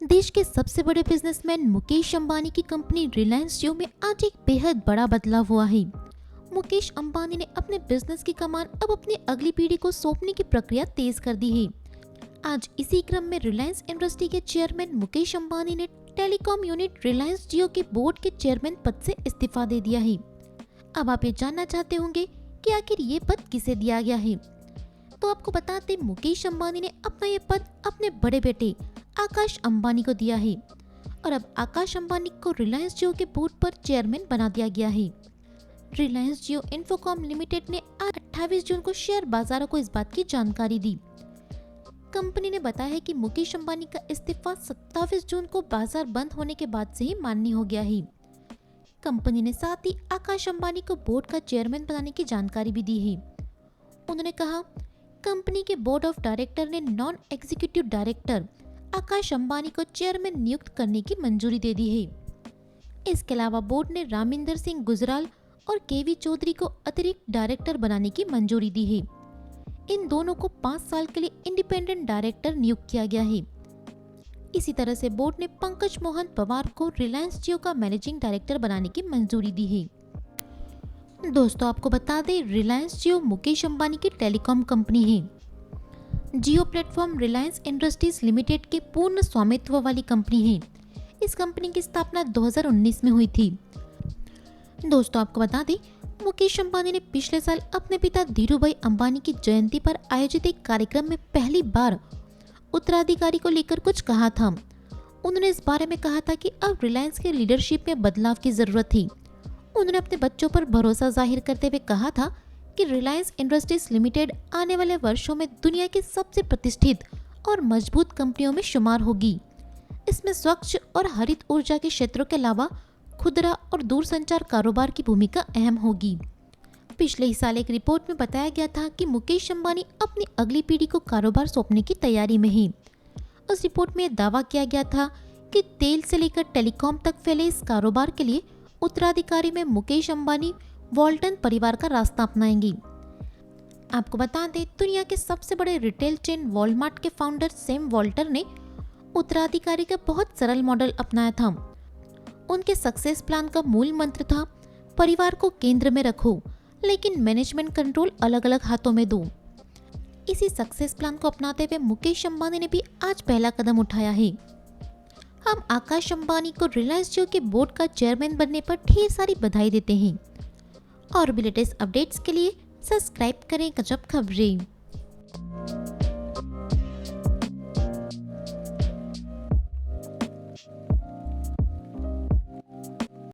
देश के सबसे बड़े बिजनेसमैन मुकेश अंबानी की कंपनी रिलायंस जियो में आज एक बेहद बड़ा बदलाव हुआ है। मुकेश अंबानी ने अपने बिजनेस की कमान अब अपनी अगली पीढ़ी को सौंपने की प्रक्रिया तेज कर दी है। आज इसी क्रम में रिलायंस इंडस्ट्री के चेयरमैन मुकेश अंबानी ने टेलीकॉम यूनिट रिलायंस जियो के बोर्ड के चेयरमैन पद से इस्तीफा दे दिया है। अब आप ये जानना चाहते होंगे कि आखिर ये पद किसे दिया गया है, तो आपको बताते मुकेश अंबानी ने अपना ये पद अपने बड़े बेटे आकाश अंबानी को दिया है और अब आकाश अंबानी को रिलायंस जियो के बोर्ड पर चेयरमैन बना दिया गया है। रिलायंस जियो इन्फोकॉम लिमिटेड ने आज 28 जून को शेयर बाजारों को इस बात की जानकारी दी। कंपनी ने बताया है कि मुकेश अंबानी का इस्तीफा 27 जून को बाजार बंद होने के बाद से ही मान्य हो गया है। कंपनी ने साथ ही आकाश अंबानी को बोर्ड का चेयरमैन बनाने की जानकारी भी दी है। उन्होंने कहा, कंपनी के बोर्ड ऑफ डायरेक्टर ने non executive director Akash Ambani को चेयरमैन नियुक्त करने की मंजूरी दे दी है। इसके अलावा बोर्ड ने रामिंदर सिंह गुजराल और केवी चौधरी को अतिरिक्त डायरेक्टर बनाने की मंजूरी दी है। इन दोनों को 5 साल के लिए इंडिपेंडेंट डायरेक्टर नियुक्त किया गया है। इसी तरह से बोर्ड ने पंकज मोहन पवार को रिलायंस जियो का मैनेजिंग डायरेक्टर बनाने की मंजूरी दी है। दोस्तों, आपको बता दें, रिलायंस जियो मुकेश अंबानी की टेलीकॉम कंपनी है। जियो प्लेटफॉर्म रिलायंस इंडस्ट्रीज लिमिटेड के पूर्ण स्वामित्व वाली कंपनी है। इस कंपनी की स्थापना 2019 में हुई थी। दोस्तों, आपको बता दें, मुकेश अंबानी ने पिछले साल अपने पिता धीरूभाई अंबानी की जयंती पर आयोजित एक कार्यक्रम में पहली बार उत्तराधिकारी को लेकर कुछ कहा था। उन्होंने इस बारे में कहा था कि अब रिलायंस के लीडरशिप में बदलाव की जरूरत थी। उन्होंने अपने बच्चों पर भरोसा जाहिर करते हुए कहा था कि रिलायंस इंडस्ट्रीज लिमिटेड आने वाले वर्षों में दुनिया की सबसे प्रतिष्ठित और मजबूत कंपनियों में शुमार होगी। इसमें स्वच्छ और हरित ऊर्जा के क्षेत्रों के अलावा खुदरा और दूरसंचार कारोबार की भूमिका अहम होगी। पिछले ही साल एक रिपोर्ट में बताया गया था कि मुकेश अंबानी अपनी अगली पीढ़ी को कारोबार सौंपने की तैयारी में है। उस रिपोर्ट में दावा किया गया था कि तेल से लेकर टेलीकॉम तक फैले इस कारोबार के लिए उत्तराधिकारी में मुकेश अंबानी वॉल्टन परिवार का रास्ता अपनाएंगी। आपको बता दें, दुनिया के सबसे बड़े रिटेल चेन वॉलमार्ट के फाउंडर सैम वॉल्टर ने उत्तराधिकारी का बहुत सरल मॉडल अपनाया था। उनके सक्सेस प्लान का मूल मंत्र था, परिवार को केंद्र में रखो लेकिन मैनेजमेंट कंट्रोल अलग अलग हाथों में दो। इसी सक्सेस प्लान को अपनाते हुए मुकेश अंबानी ने भी आज पहला कदम उठाया है। हम आकाश अंबानी को रिलायंस जियो के बोर्ड का चेयरमैन बनने पर ढेर सारी बधाई देते हैं। और भी लेटेस्ट अपडेट्स के लिए सब्सक्राइब करें गजब खबरें।